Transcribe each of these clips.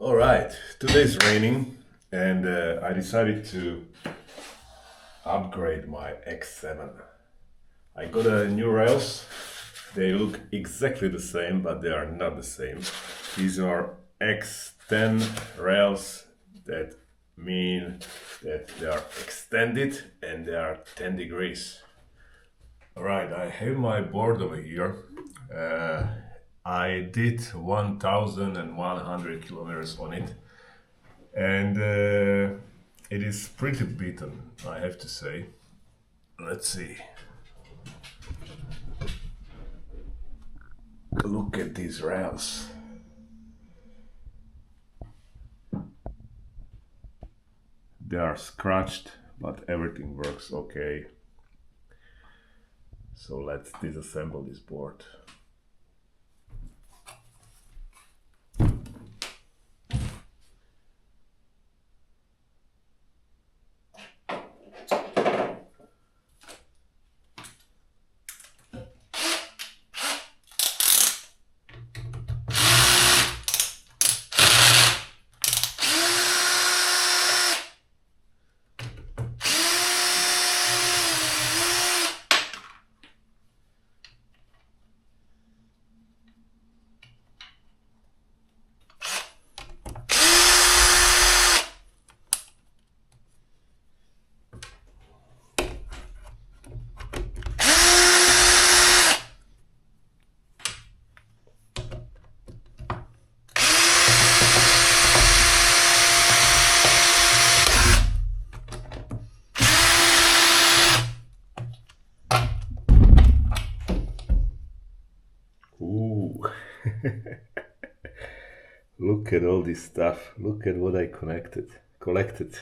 All right, today's raining, and I decided to upgrade my X7. I got a new rails. They look exactly the same, but they are not the same. These are X10 rails that mean that they are extended and they are 10 degrees. All right, I have my board over here. I did 1,100 kilometers on it, and it is pretty beaten, I have to say. Let's see. Look at these rails. They are scratched, but everything works okay. So let's disassemble this board. Ooh. Look at all this stuff. Look at what I collected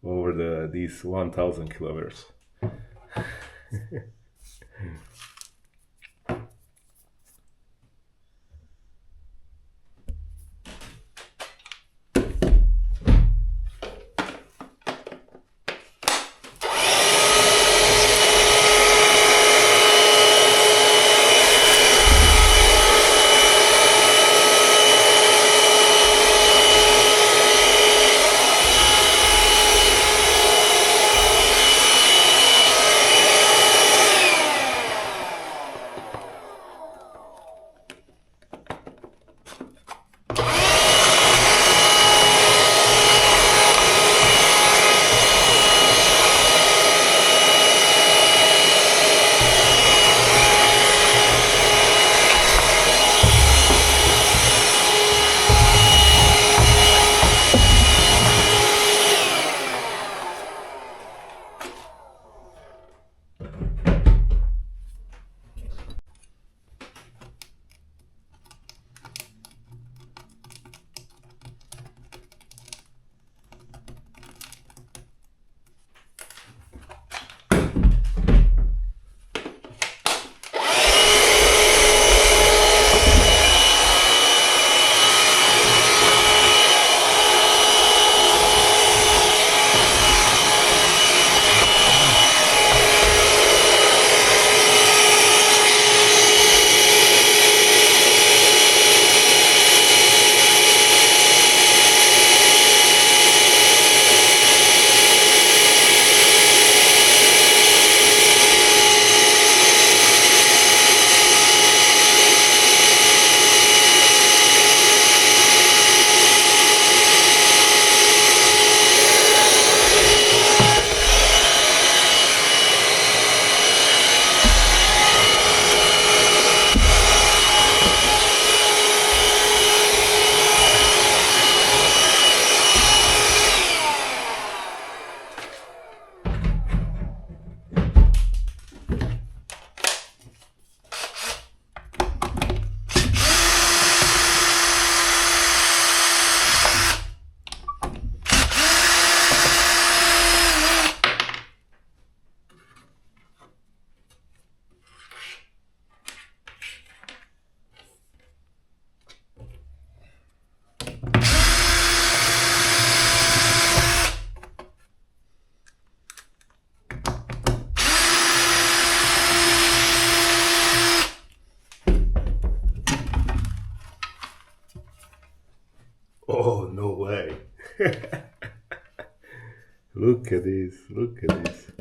over these 1,000 kilometers. Oh, no way. Look at this, look at this.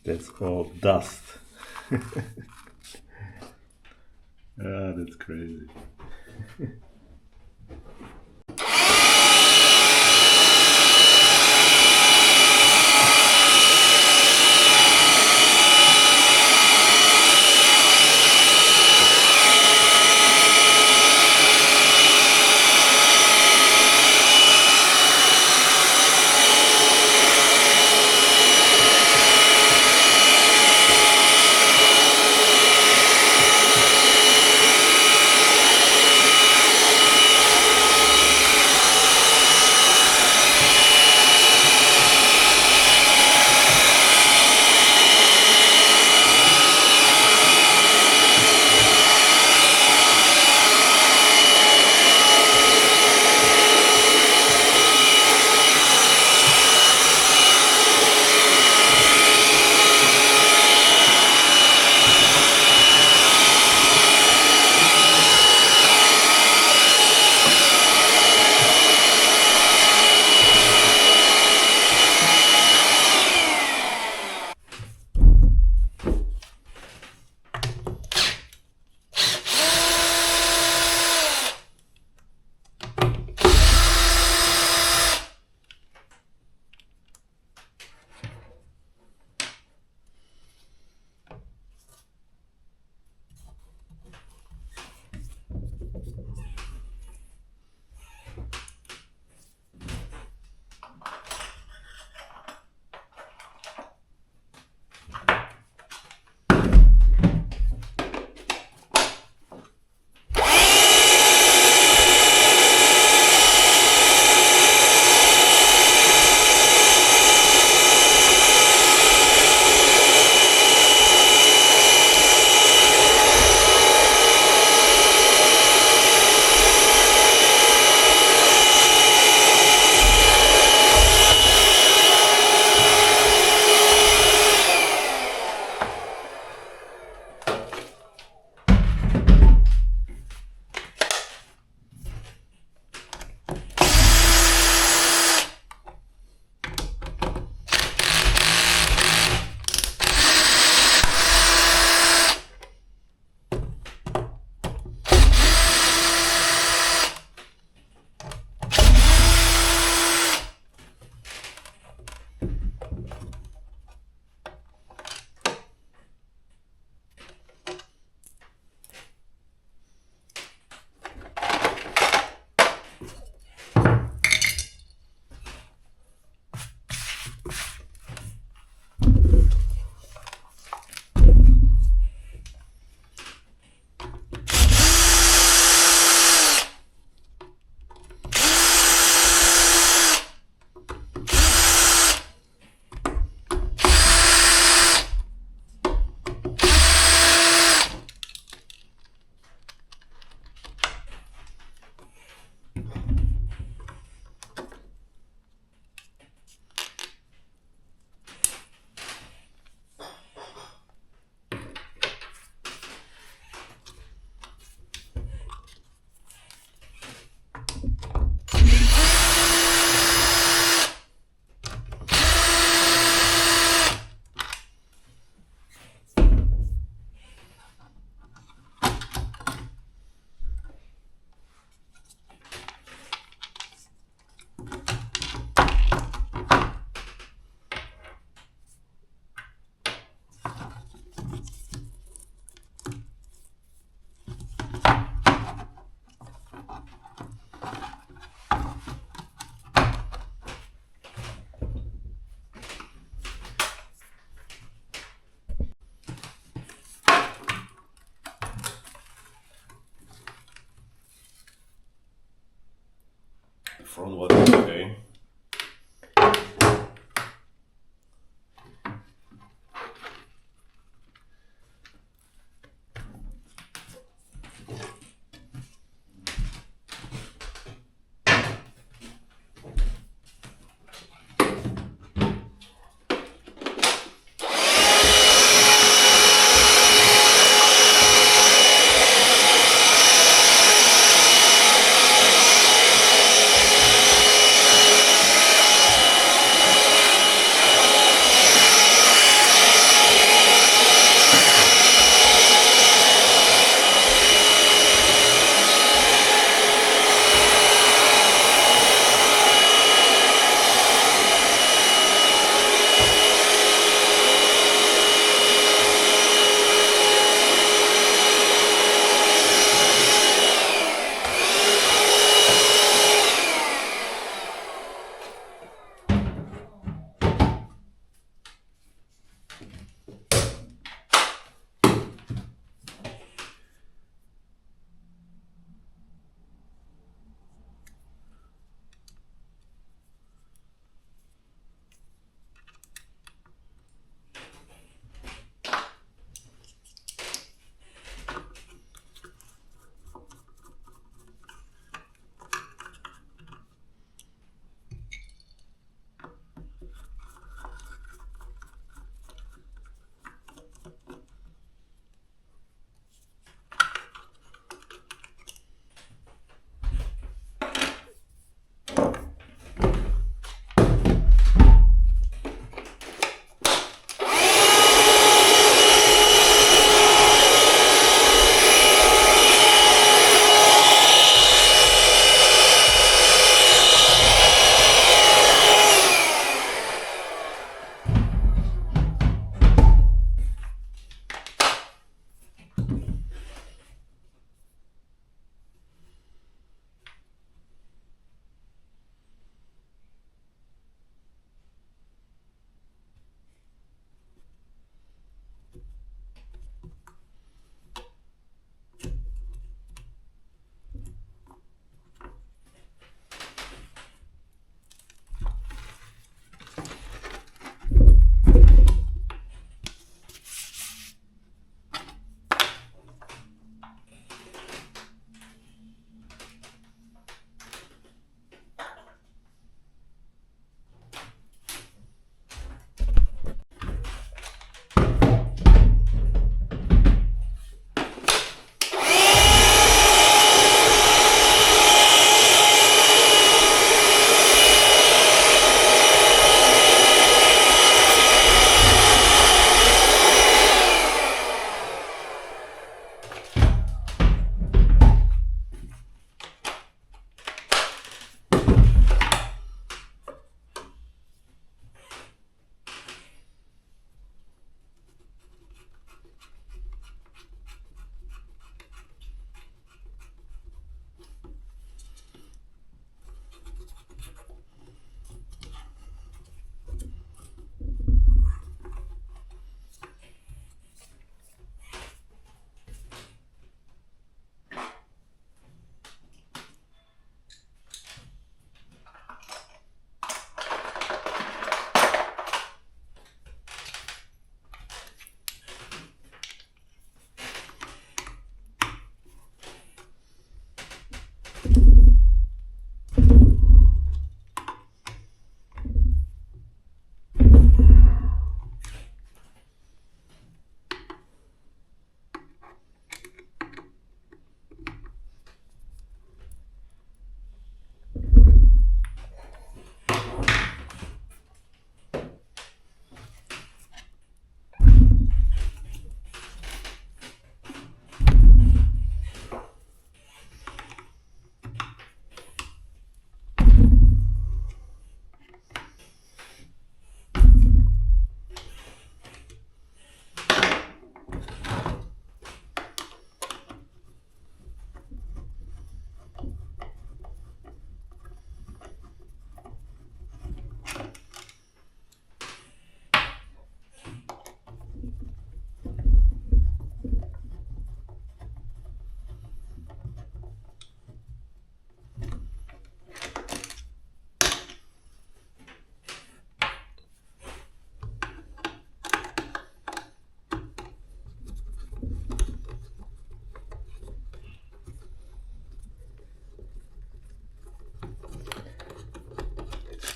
That's all dust. Ah, that's crazy.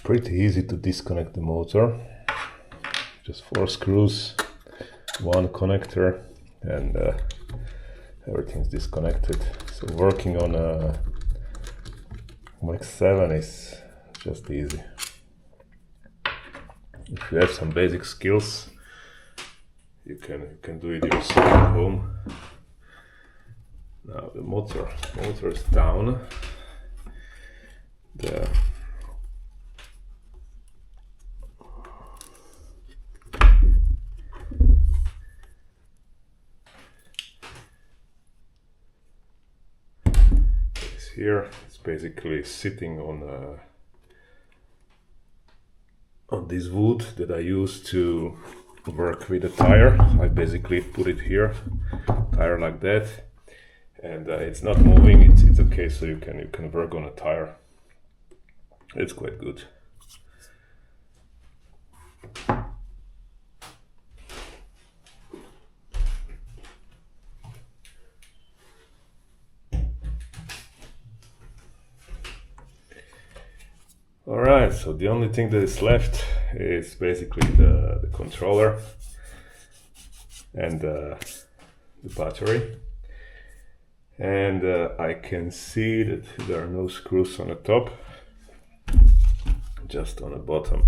pretty easy to disconnect the motor. Just 4 screws, 1 connector, and everything's disconnected. So working on a X7 is just easy. If you have some basic skills, you can do it yourself at home. Now the motor is down. Here it's basically sitting on this wood that I use to work with a tire. I basically put it here, tire like that, and it's not moving. It's okay, so you can work on a tire. It's quite good. Alright, so the only thing that is left is basically the controller and the battery. And I can see that there are no screws on the top, just on the bottom.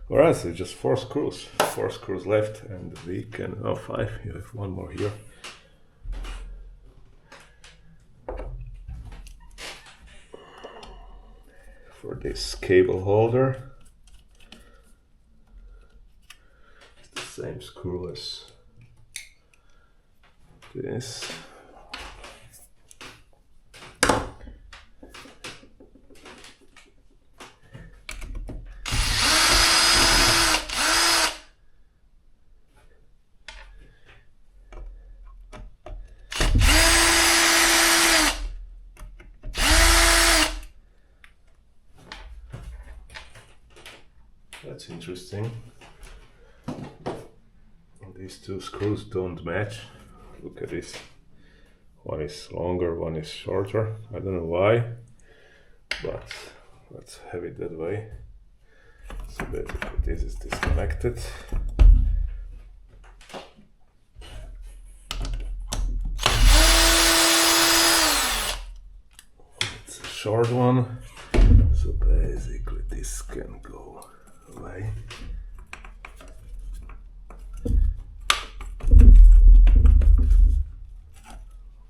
Alright, so just 4 screws left, and we can, 5, you have 1 more here. For this cable holder, it's the same screw as this. That's interesting. These 2 screws don't match. Look at this. One is longer, one is shorter. I don't know why, but let's have it that way. So basically this is disconnected. It's a short one. So basically this can go away.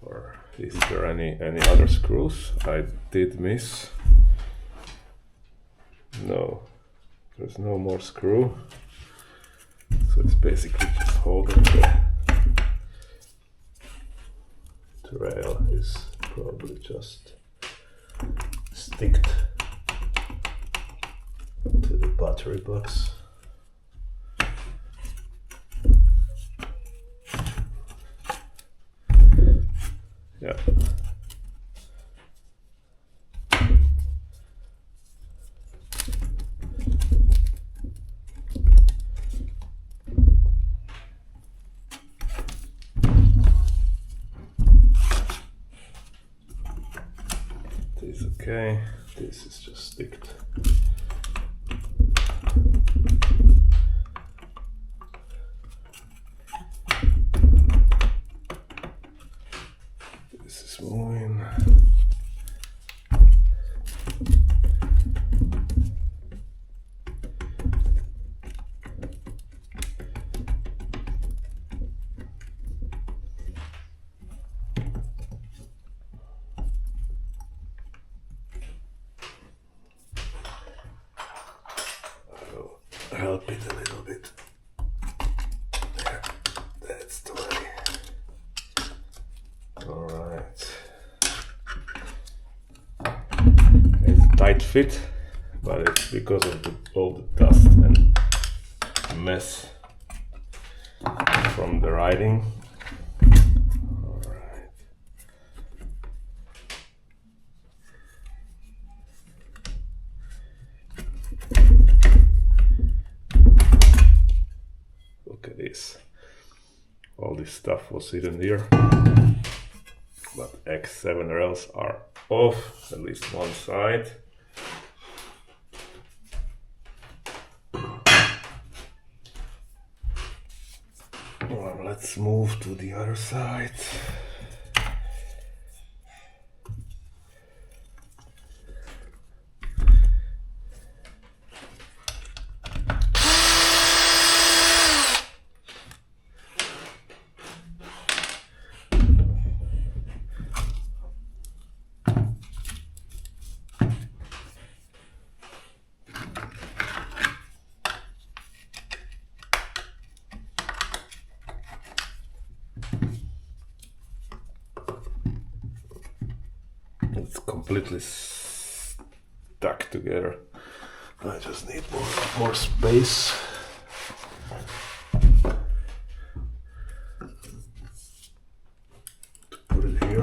Or is there any other screws I did miss? No, there's no more screw. So it's basically just holding the rail is probably just sticked to the battery box. Yeah. This is okay. This is just sticked. This is moving. Help it a little bit. There, that's the way. Alright. It's a tight fit, but it's because of all the dust and mess from the riding. Alright. Look at this. All this stuff was hidden here. But X7 rails are off, at least one side. Well, let's move to the other side. It's completely stuck together. I just need more space. To put it here.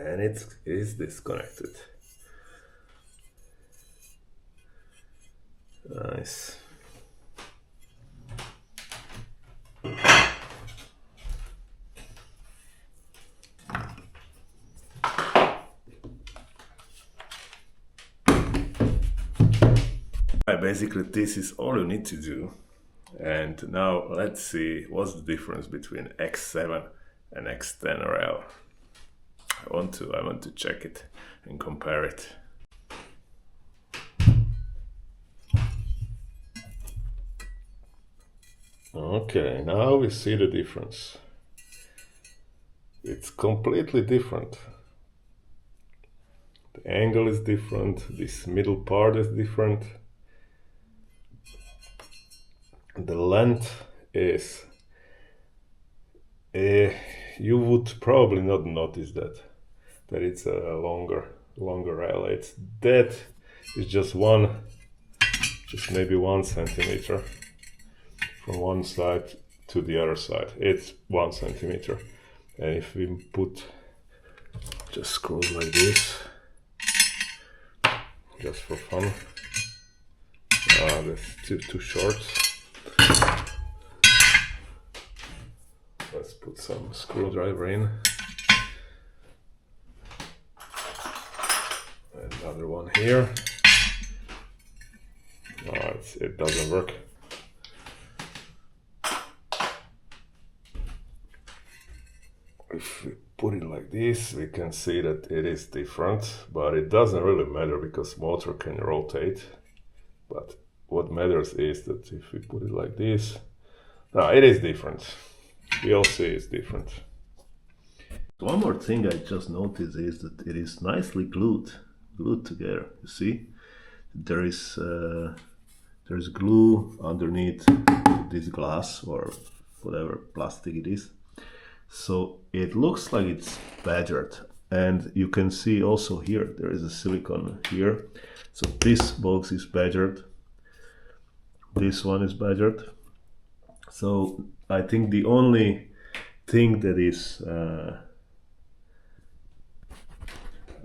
And it is disconnected. Nice. Basically, this is all you need to do. And now let's see what's the difference between X7 and X10 RL. I want to check it and compare it. Okay, now we see the difference. It's completely different. The angle is different, this middle part is different. The length is, you would probably not notice that it's a longer rail. It's just maybe 1 centimeter from one side to the other side. It's 1 centimeter. And if we put just screws like this, just for fun, that's too short. Let's put some screwdriver in. Another one here. No, it doesn't work. If we put it like this, we can see that it is different, but it doesn't really matter because motor can rotate. But what matters is that if we put it like this, no, it is different. We all see it's different. One more thing I just noticed is that it is nicely glued together. You see, there is glue underneath this glass or whatever plastic it is. So it looks like it's badgered, and you can see also here there is a silicone here. So this box is badgered. This one is badgered. So I think the only thing that is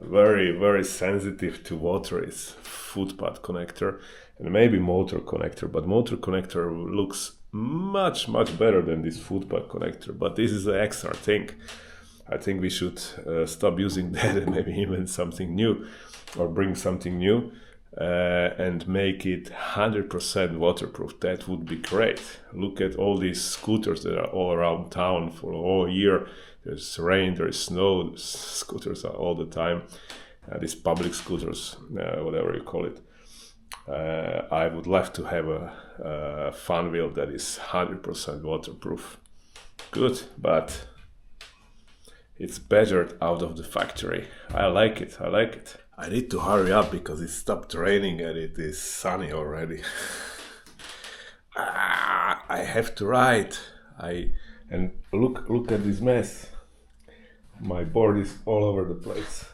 very, very sensitive to water is footpad connector and maybe motor connector, but motor connector looks much better than this footpad connector, but this is an extra thing. I think we should stop using that and maybe invent something new or bring something new and make it 100% waterproof. That would be great. Look at all these scooters that are all around town for all year. There's rain, there's snow, scooters are all the time. These public scooters, whatever you call it. I would love to have a Funwheel that is 100% waterproof. Good, but it's badgered out of the factory. I like it. I need to hurry up because it stopped raining and it is sunny already. I have to ride. And look at this mess. My board is all over the place.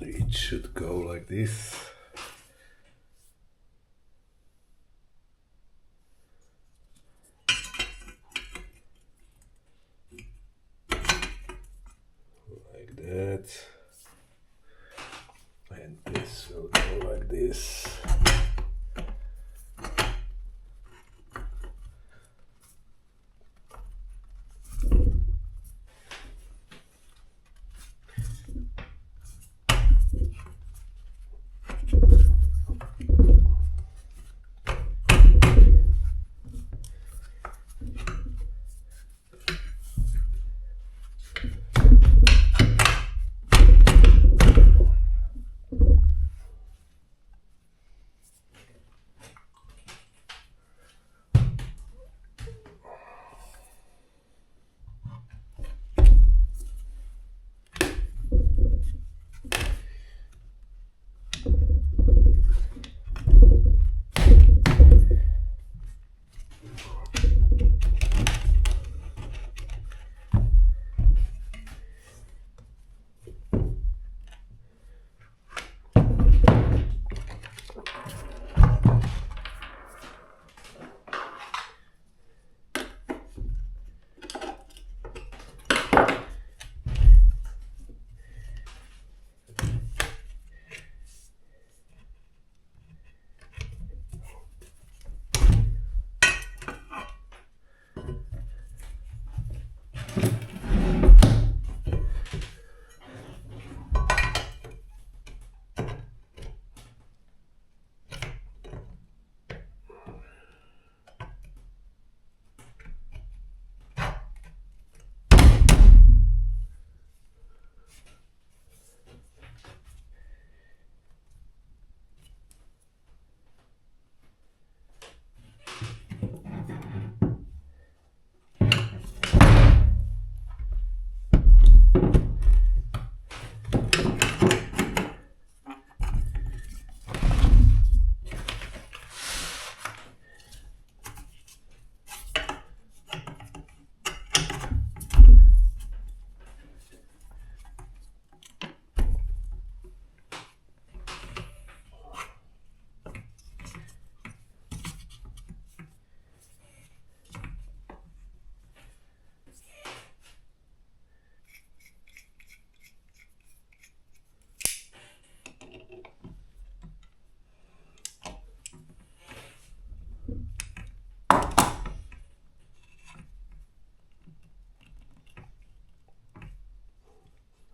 It should go like this. Like that. And this. this will go like this.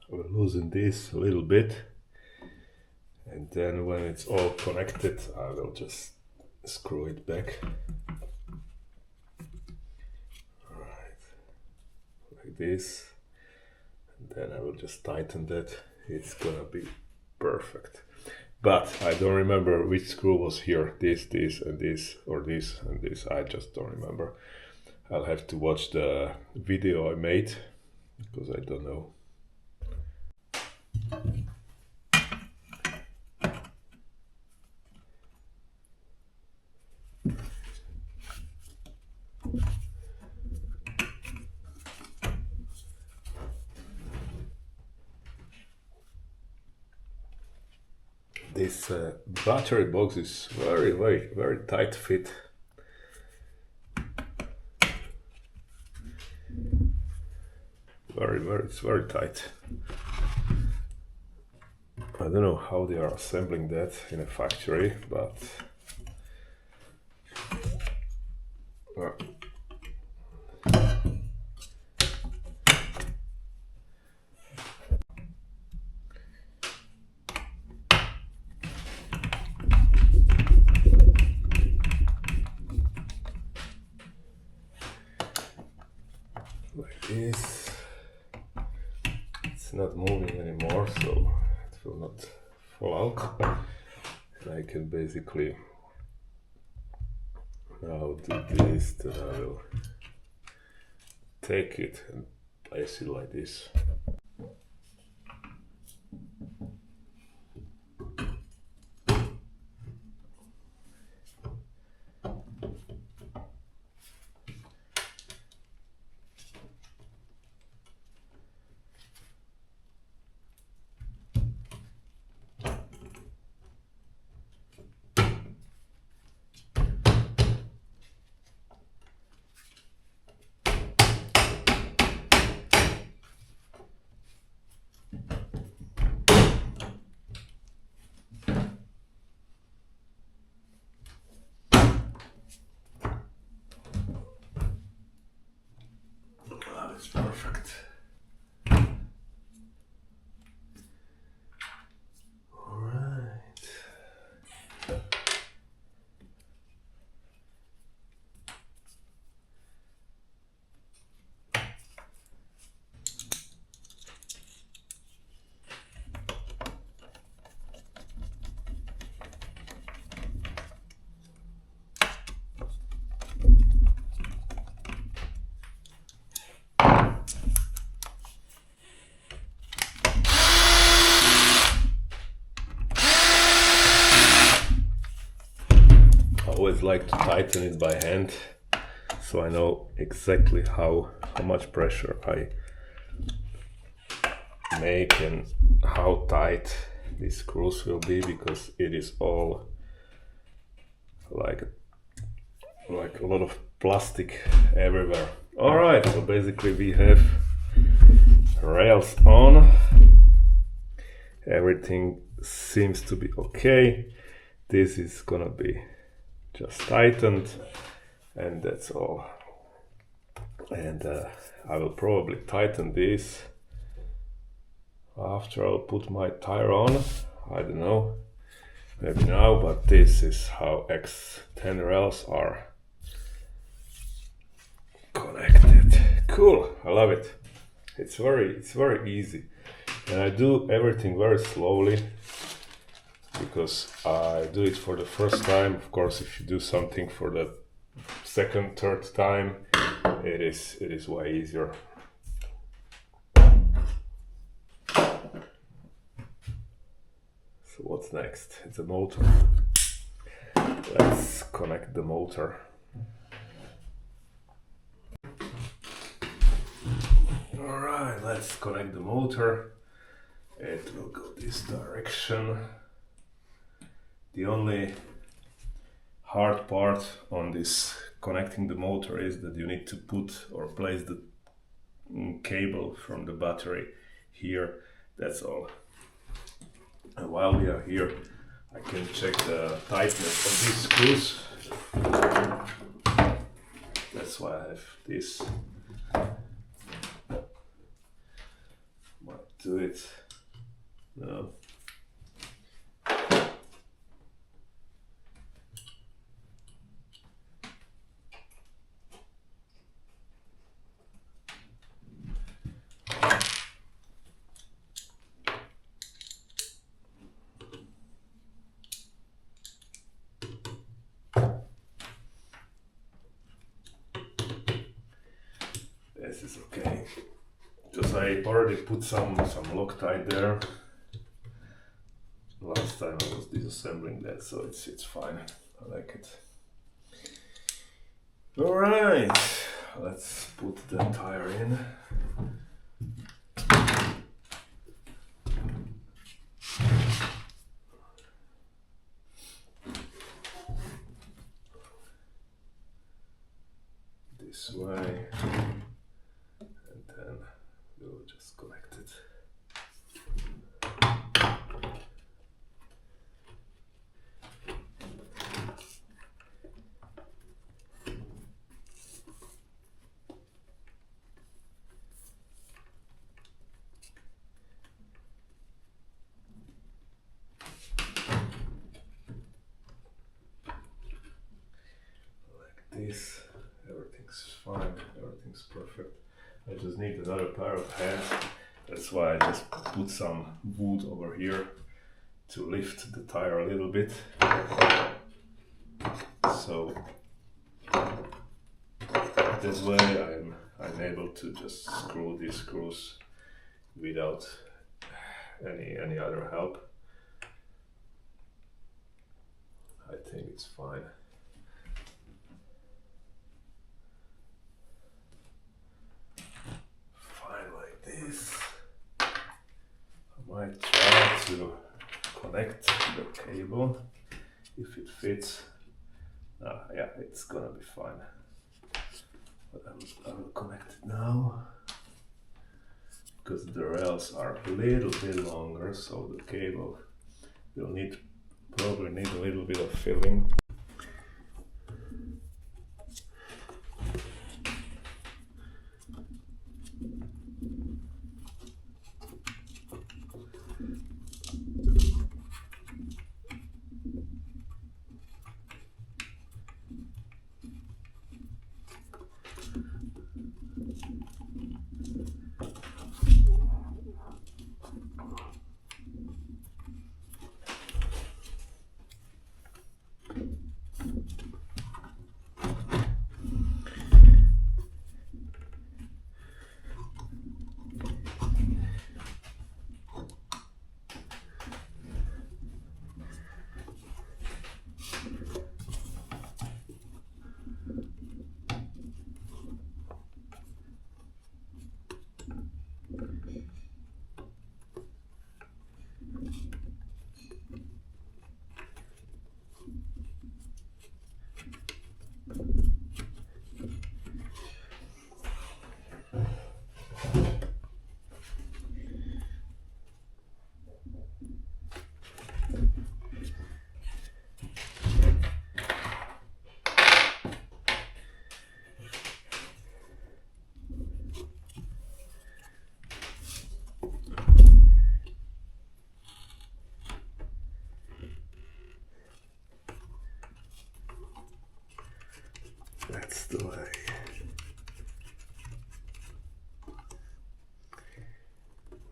We're losing this a little bit, and then when it's all connected I will just screw it back. Alright, like this, and then I will just tighten that. It's gonna be perfect. But I don't remember which screw was here, this, and this, or this and this. I just don't remember. I'll have to watch the video I made, because I don't know. This battery box is very tight fit. It's very tight. I don't know how they are assembling that in a factory, but like this. It's not moving anymore, so it will not fall out. And I can basically now do this, then I will take it and place it like this. Perfect. All right. I always like to tighten it by hand, so I know exactly how much pressure I make and how tight these screws will be, because it is all like a lot of plastic everywhere. All right, so basically we have rails on. Everything seems to be okay. This is gonna be just tightened, and that's all. And I will probably tighten this after I'll put my tire on. I don't know, maybe now, but this is how X10 rails are connected. Cool, I love it. It's very easy, and I do everything very slowly because I do it for the first time. Of course, if you do something for the second, third time, it is way easier. So what's next? It's a motor. Let's connect the motor. Alright, let's connect the motor. It will go this direction. The only hard part on this connecting the motor is that you need to put or place the cable from the battery here. That's all. And while we are here, I can check the tightness of these screws. That's why I have this. Might do it. No. This is okay, because I already put some Loctite there. Last time I was disassembling that, so it's fine. I like it. All right, let's put the tire in. This way. We'll just connect it. Like this, everything's fine, everything's perfect. I just need another pair of hands. That's why I just put some wood over here to lift the tire a little bit. So this way I'm able to just screw these screws without any other help. I think it's fine. This. I might try to connect the cable if it fits. Yeah, it's gonna be fine. But I will connect it now, because the rails are a little bit longer, so the cable will probably need a little bit of filling. That's the way.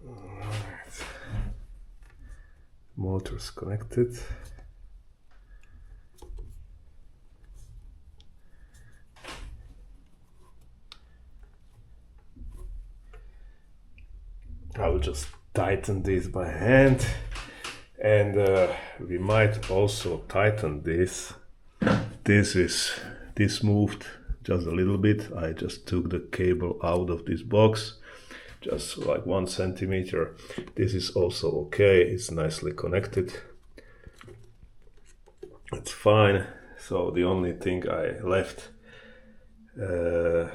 Alright. Motor's connected. I will just tighten this by hand, and we might also tighten this. This moved just a little bit. I just took the cable out of this box, just like 1 centimeter. This is also okay. It's nicely connected. It's fine. So the only thing I left that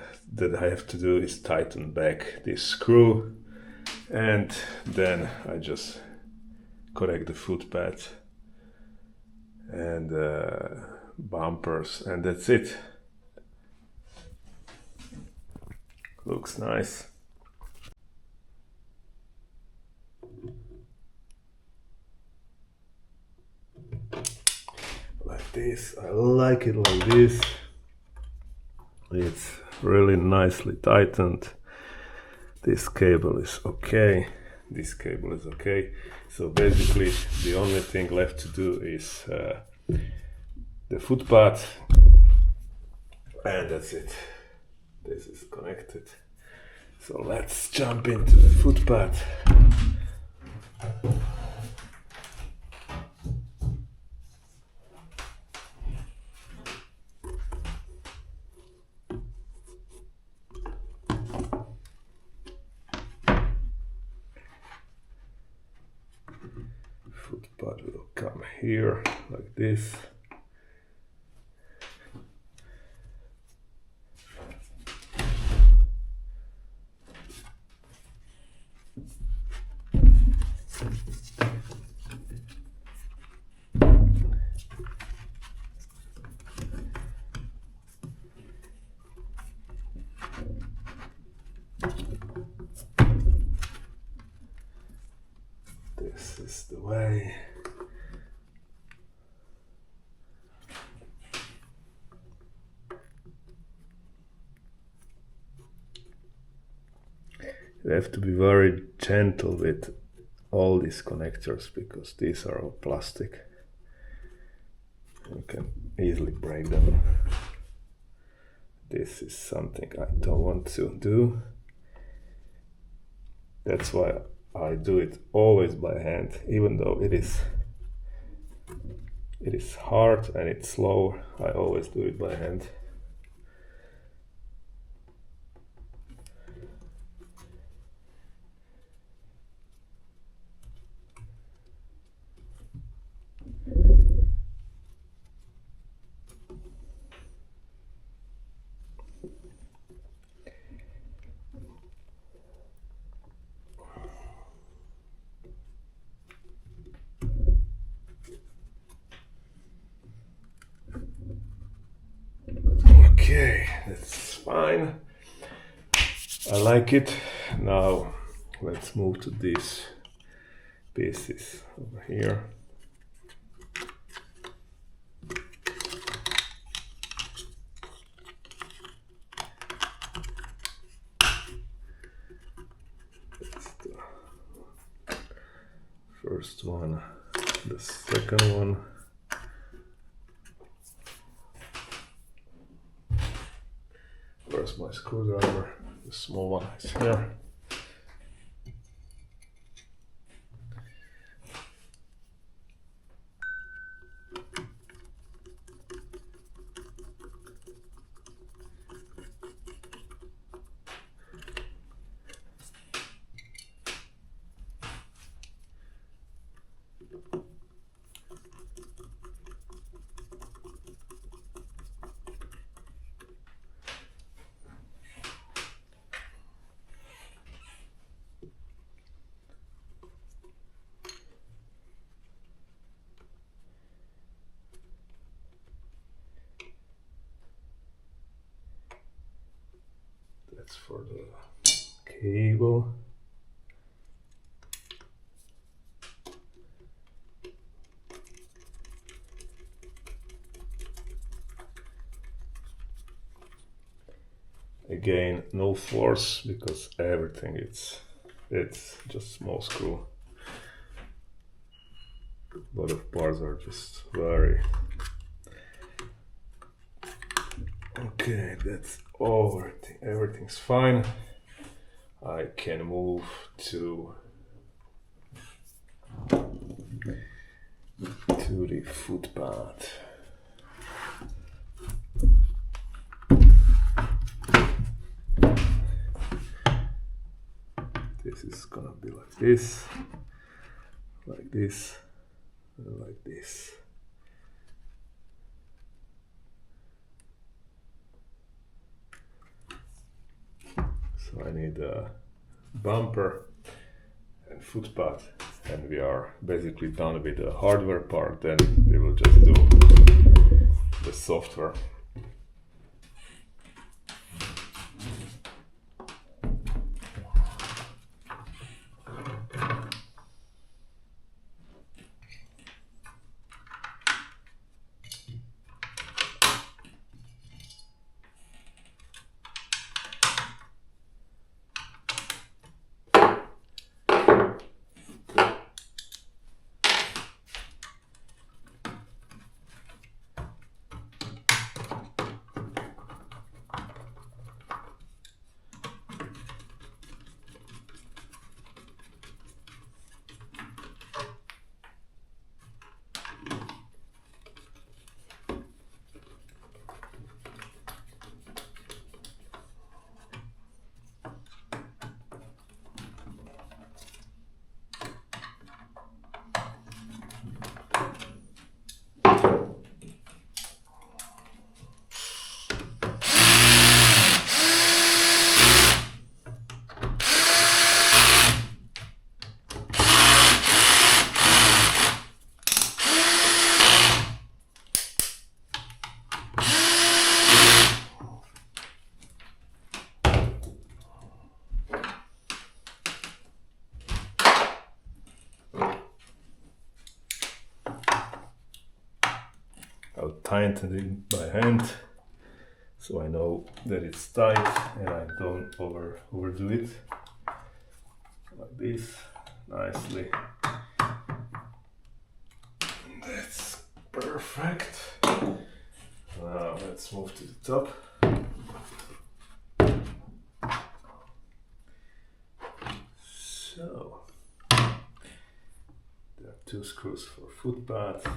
I have to do is tighten back this screw, and then I just connect the footpad and bumpers, and that's it. Looks nice. Like this. I like it like this. It's really nicely tightened. This cable is okay. This cable is okay. So basically the only thing left to do is the footpath, and that's it. This is connected. So let's jump into the footpath. Footpath will come here like this. This is the way. You have to be very gentle with all these connectors because these are all plastic. You can easily break them. This is something I don't want to do. That's why I do it always by hand, even though it is hard and it's slow. I always do it by hand. Okay, that's fine. I like it. Now let's move to these pieces over here. That's the first one, the second one. Where's my screwdriver? The small one is here. That's for the cable. Again, no force because everything it's just small screw. A lot of parts are just very okay. That's everything's fine. I can move to the footpath. This is gonna be like this, and like this. So I need a bumper and footpath, and we are basically done with the hardware part. Then we will just do the software. I'll tighten it by hand so I know that it's tight and I don't overdo it. Like this, nicely. That's perfect. Now let's move to the top. So there are 2 screws for footpath.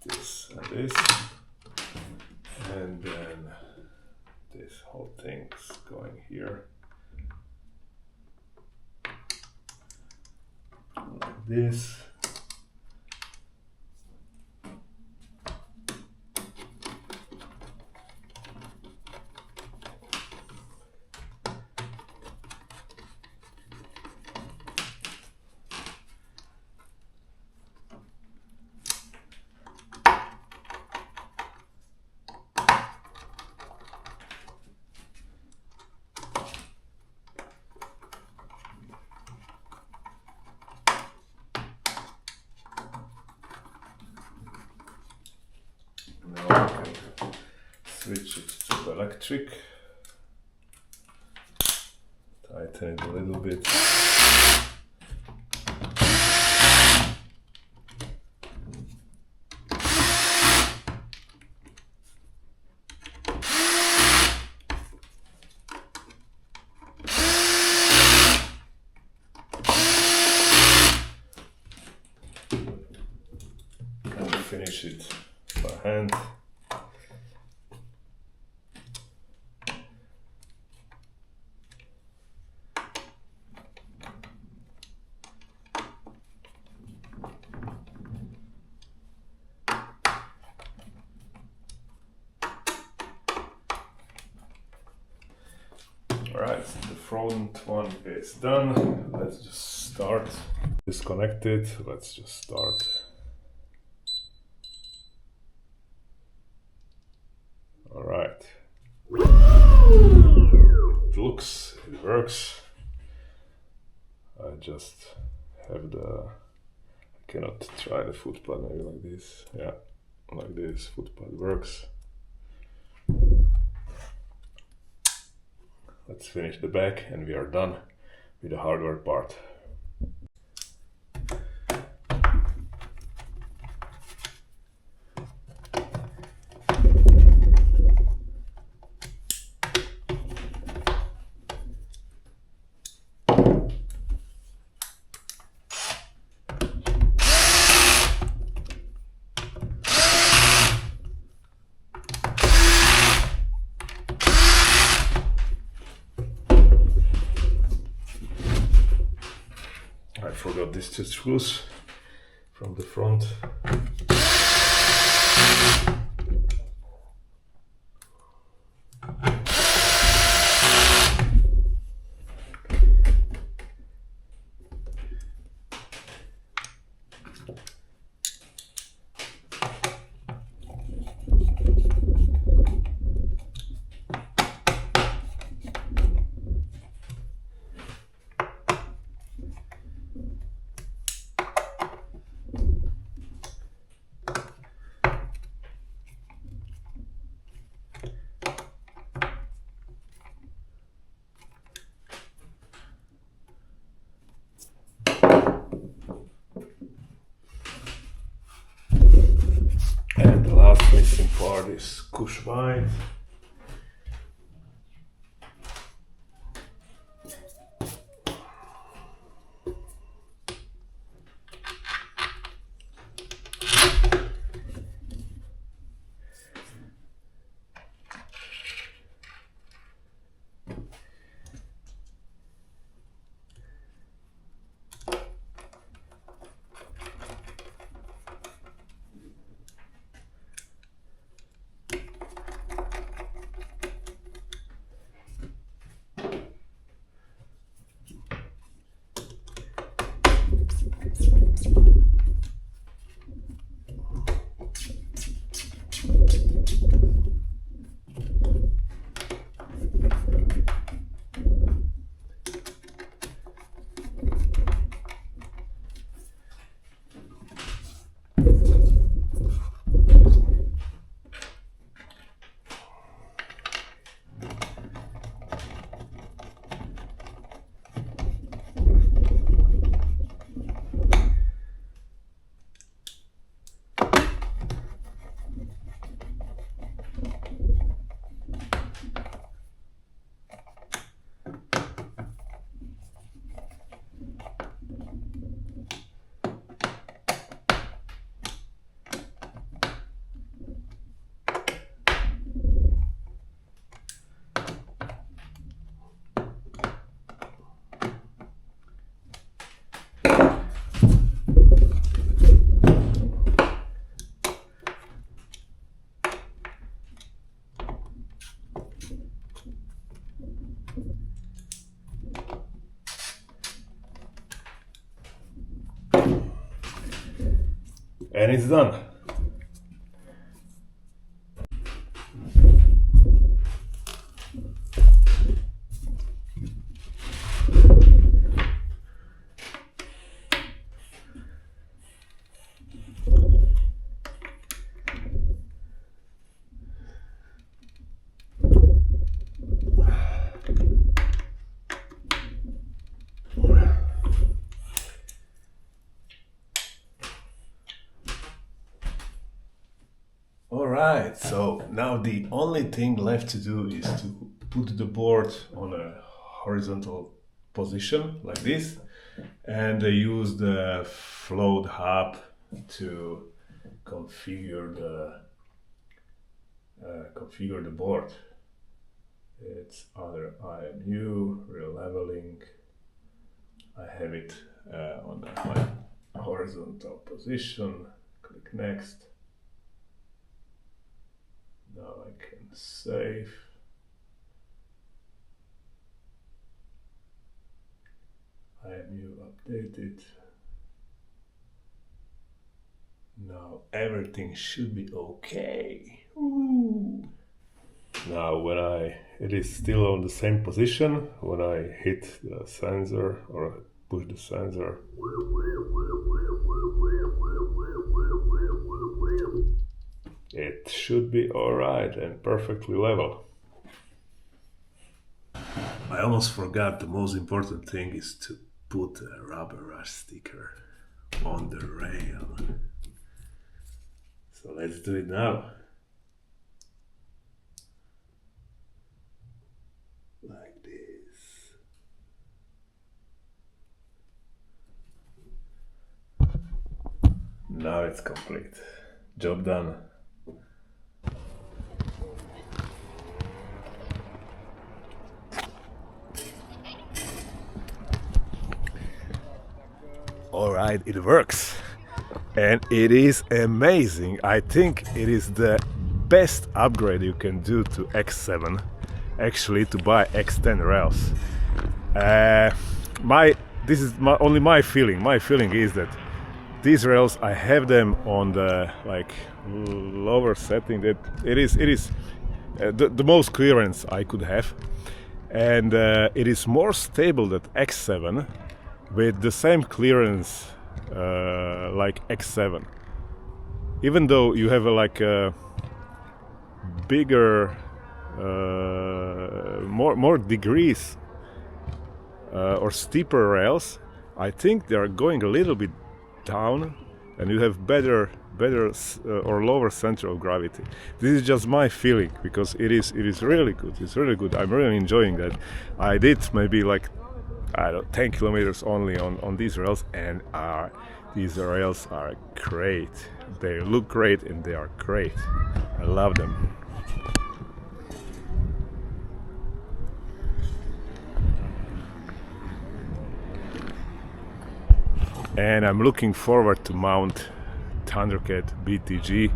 This and this, and then this whole thing's going here like this. Now I can switch it to electric, tighten it a little bit. And finish it by hand. Alright, the front one is done. Let's just start. Disconnected. Let's just start. Alright. It looks, it works. I just have the cannot try the foot pad maybe like this. Yeah, like this foot pad works. Let's finish the back and we are done with the hardware part. I forgot these two screws from the front. And the last missing part is push wide. And it's done. Alright, so now the only thing left to do is to put the board on a horizontal position like this and use the float hub to configure the board. It's other IMU, releveling. I have it on my horizontal position. Click next. Now I can save. IMU updated. Now everything should be okay. Ooh. Now it is still on the same position. When I hit the sensor or push the sensor, it should be alright and perfectly level. I almost forgot the most important thing is to put a rubber rush sticker on the rail. So let's do it now. Like this. Now it's complete. Job done. Alright, it works. And it is amazing. I think it is the best upgrade you can do to X7, actually, to buy X10 rails. This is only my feeling. My feeling is that these rails, I have them on the lower setting. That it is the most clearance I could have, and it is more stable than X7 with the same clearance like X7. Even though you have a bigger, more degrees or steeper rails, I think they are going a little bit down, and you have better or lower center of gravity. This is just my feeling, because it is really good. It's really good. I'm really enjoying that. I did maybe 10 kilometers only on these rails, and these rails are great. They look great and they are great. I love them. And I'm looking forward to mount Thundercat BTG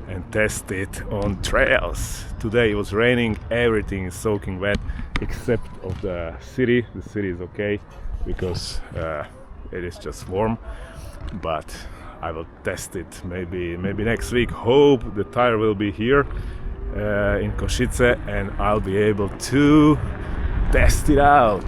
and test it on trails. Today it was raining, everything is soaking wet except of the city. The city is okay because it is just warm, but I will test it maybe next week. Hope the tire will be here in Košice and I'll be able to test it out.